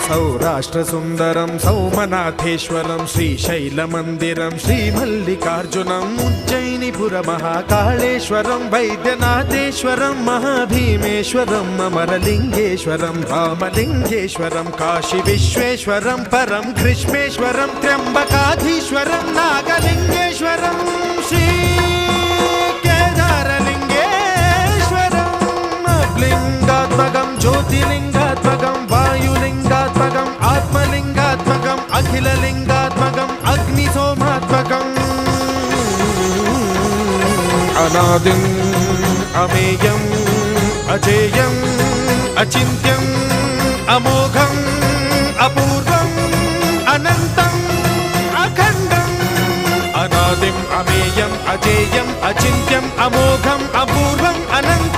सौराष्ट्रसुन्दरं सौमनाथेश्वरं श्रीशैलमन्दिरं श्रीमल्लिकार्जुनम् उज्जयिनीपुरमहाकाळेश्वरं वैद्यनाथेश्वरं महाभीमेश्वरम् अमरलिङ्गेश्वरं रामलिङ्गेश्वरं काशीविश्वेश्वरं परं ग्रीष्मेश्वरं त्र्यम्बकाधीश्वरं नागलिङ्गेश्वरं श्री लिंगात्मकं ज्योतिलिंगात्मकं वायुलिंगात्मकं आत्मलिंगात्मकं अखिललिंगात्मकं अग्निसोमात्मकं अनादिं अमेयं अजेयं अचिन्त्यं अमोघं अपूर्वं अनन्तं अखण्डं अनादिं अमेयं अजेयं अचिन्त्यं अमोघं अपूर्वं अनन्तं